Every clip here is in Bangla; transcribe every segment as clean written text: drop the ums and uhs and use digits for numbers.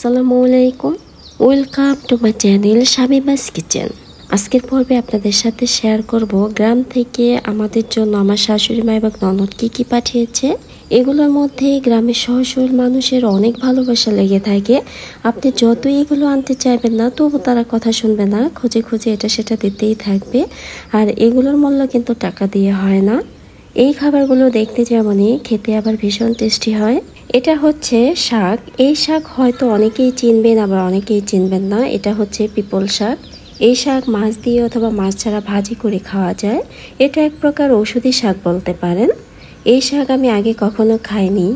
আসসালামু আলাইকুম, welcome to my channel Shamima's kitchen. আজকের পর্বে আপনাদের সাথে শেয়ার করব গ্রাম থেকে আমাদের জন্য আমার শাশুড়ি মা এবং ননদ কী পাঠিয়েছে। এগুলোর মধ্যে গ্রামের সহজ সরল মানুষের অনেক ভালোবাসা লেগে থাকে। আপনি যতই এগুলো আনতে চাইবেন না, তবু তারা কথা শুনবে না, খুঁজে খুঁজে এটা সেটা দিতেই থাকবে। আর এগুলোর মূল্য কিন্তু টাকা দিয়ে হয় না। এই খাবারগুলো দেখতে যেমনই, খেতে আবার ভীষণ টেস্টি হয়। এটা হচ্ছে শাক। এই শাক হয়তো অনেকেই চিনবেন, আবার অনেকেই চিনবেন না। এটা হচ্ছে পিপল শাক। এই শাক মাছ দিয়ে অথবা মাছ ছাড়া ভাজি করে খাওয়া যায়। এটা এক প্রকার ঔষধি শাক বলতে পারেন। এই শাক আমি আগে কখনো খাইনি,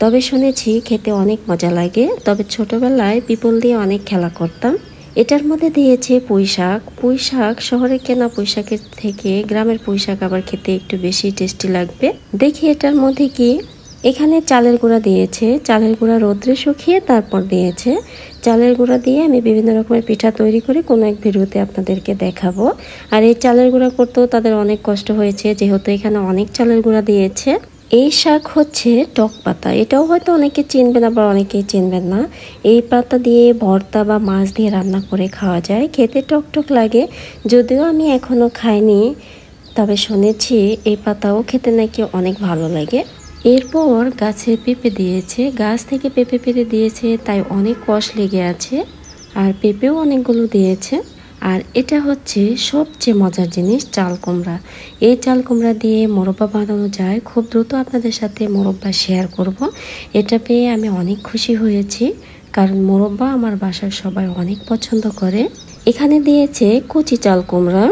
তবে শুনেছি খেতে অনেক মজা লাগে। তবে ছোটবেলায় পিপল দিয়ে অনেক খেলা করতাম। এটার মধ্যে দিয়েছে পুঁই শাক। পুঁই শাক শহরে কেনা পুঁই শাকের থেকে গ্রামের পুঁই শাক আবার খেতে একটু বেশি টেস্টি লাগবে। দেখি এটার মধ্যে কি। এখানে চালের গুঁড়া দিয়েছে। চালের গুঁড়া রোদ্রে শুকিয়ে তারপর দিয়েছে। চালের গুঁড়া দিয়ে আমি বিভিন্ন রকমের পিঠা তৈরি করে কোনো এক ভিডিওতে আপনাদেরকে দেখাবো। আর এই চালের গুঁড়া করতেও তাদের অনেক কষ্ট হয়েছে, যেহেতু এখানে অনেক চালের গুঁড়া দিয়েছে। এই শাক হচ্ছে টক পাতা। এটাও হয়তো অনেকে চিনবেন, আবার অনেকেই চিনবেন না। এই পাতা দিয়ে ভর্তা বা মাছ দিয়ে রান্না করে খাওয়া যায়। খেতে টক টক লাগে, যদিও আমি এখনও খাইনি, তবে শুনেছি এই পাতাও খেতে নাকি অনেক ভালো লাগে। এরপর গাছে পেঁপে দিয়েছে। গাছ থেকে পেঁপে পেরে দিয়েছে, তাই অনেক কষ লেগে আছে। আর পেঁপেও অনেকগুলো দিয়েছে। আর এটা হচ্ছে সবচেয়ে মজার জিনিস, চাল কুমড়া। এই চাল কুমড়া দিয়ে মোরব্বা বানানো যায়। খুব দ্রুত আপনাদের সাথে মোরব্বা শেয়ার করব। এটা পেয়ে আমি অনেক খুশি হয়েছি, কারণ মোরব্বা আমার বাসার সবাই অনেক পছন্দ করে। এখানে দিয়েছে কচি চাল কুমড়া।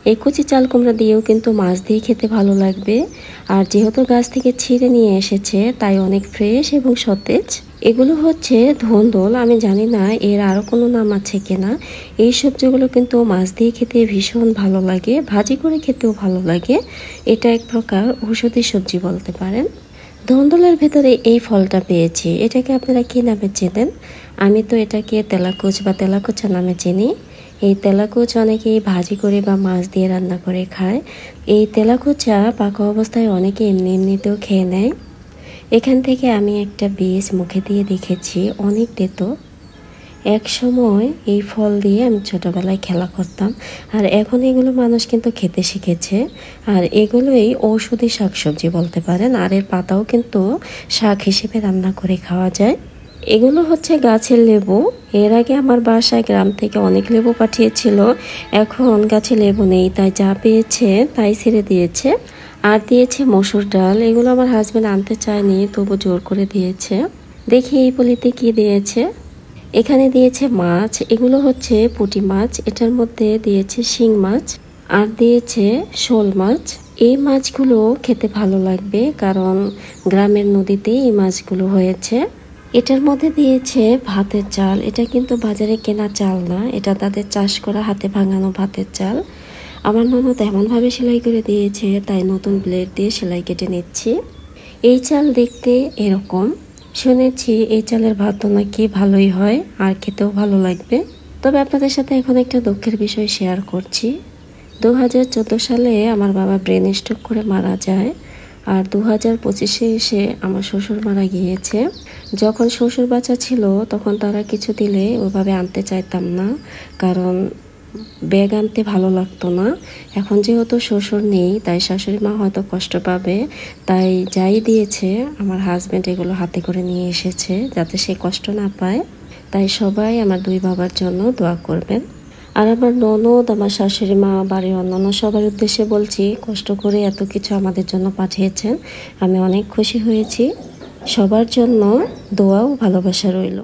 এই কচি চাল কুমড়া দিয়েও কিন্তু মাছ দিয়ে খেতে ভালো লাগবে। আর যেহেতু গাছ থেকে ছিঁড়ে নিয়ে এসেছে, তাই অনেক ফ্রেশ এবং সতেজ। এগুলো হচ্ছে ধন্দল। আমি জানি না এর আরও কোনো নাম আছে কিনা। এই সবজিগুলো কিন্তু মাছ দিয়ে খেতে ভীষণ ভালো লাগে, ভাজি করে খেতেও ভালো লাগে। এটা এক প্রকার ঔষধি সবজি বলতে পারেন। ধন্দলের ভেতরে এই ফলটা পেয়েছি। এটাকে আপনারা কী নামে চেনেন? আমি তো এটাকে তেলাকুচ বা তেলাকুচা নামে চিনি। এই তেলাকুচ অনেকেই ভাজি করে বা মাছ দিয়ে রান্না করে খায়। এই তেলাকুচা পাকা অবস্থায় অনেকে এমনিতেও খেয়ে নেয়। এখান থেকে আমি একটা বীজ মুখে দিয়ে দেখেছি, অনেক তেতো। এক সময় এই ফল দিয়ে আমি ছোটবেলায় খেলা করতাম, আর এখন এগুলো মানুষ কিন্তু খেতে শিখেছে। আর এগুলোই ঔষধি শাকসবজি বলতে পারেন। আর এর পাতাও কিন্তু শাক হিসেবে রান্না করে খাওয়া যায়। এগুলো হচ্ছে গাছের লেবু। এর আগে আমার বাসায় গ্রাম থেকে অনেক লেবু পাঠিয়েছিল। এখন গাছে লেবু নেই, তাই যা পেয়েছে তাই ছেড়ে দিয়েছে। আর দিয়েছে মসুর ডাল। এগুলো আমার হাজবেন্ড আনতে চায়নি, তবু জোর করে দিয়েছে। দেখি এই পলিতে কি দিয়েছে। এখানে দিয়েছে মাছ। এগুলো হচ্ছে পুঁটি মাছ। এটার মধ্যে দিয়েছে শিং মাছ, আর দিয়েছে শোল মাছ। এই মাছগুলো খেতে ভালো লাগবে, কারণ গ্রামের নদীতে এই মাছগুলো হয়েছে। এটার মধ্যে দিয়েছে ভাতের চাল। এটা কিন্তু বাজারে কেনা চাল না, এটা তাদের চাষ করা হাতে ভাঙানো ভাতের চাল। আমার ননদ এমনভাবে সেলাই করে দিয়েছে, তাই নতুন ব্লেড দিয়ে সেলাই কেটে নিচ্ছি। এই চাল দেখতে এরকম। শুনেছি এই চালের ভাত নাকি ভালোই হয়, আর খেতেও ভালো লাগবে। তবে আপনাদের সাথে এখন একটা দুঃখের বিষয় শেয়ার করছি। 2014 সালে আমার বাবা ব্রেন স্ট্রোক করে মারা যায়। আর 2025-এ এসে আমার শ্বশুর মারা গিয়েছে। যখন শ্বশুর বাচ্চা ছিল, তখন তারা কিছু দিলে ওইভাবে আনতে চাইতাম না, কারণ ব্যাগ আনতে ভালো লাগতো না। এখন যেহেতু শ্বশুর নেই, তাই শাশুড়ি মা হয়তো কষ্ট পাবে, তাই যাই দিয়েছে আমার হাজব্যান্ড এগুলো হাতে করে নিয়ে এসেছে, যাতে সে কষ্ট না পায়। তাই সবাই আমার দুই বাবার জন্য দোয়া করবেন। আর আমার ননদ, আমার শাশুড়ি মা, বাড়ির অন্যান্য সবার উদ্দেশ্যে বলছি, কষ্ট করে এত কিছু আমাদের জন্য পাঠিয়েছেন। আমি অনেক খুশি হয়েছি। সবার জন্য দোয়া ও ভালোবাসা রইল।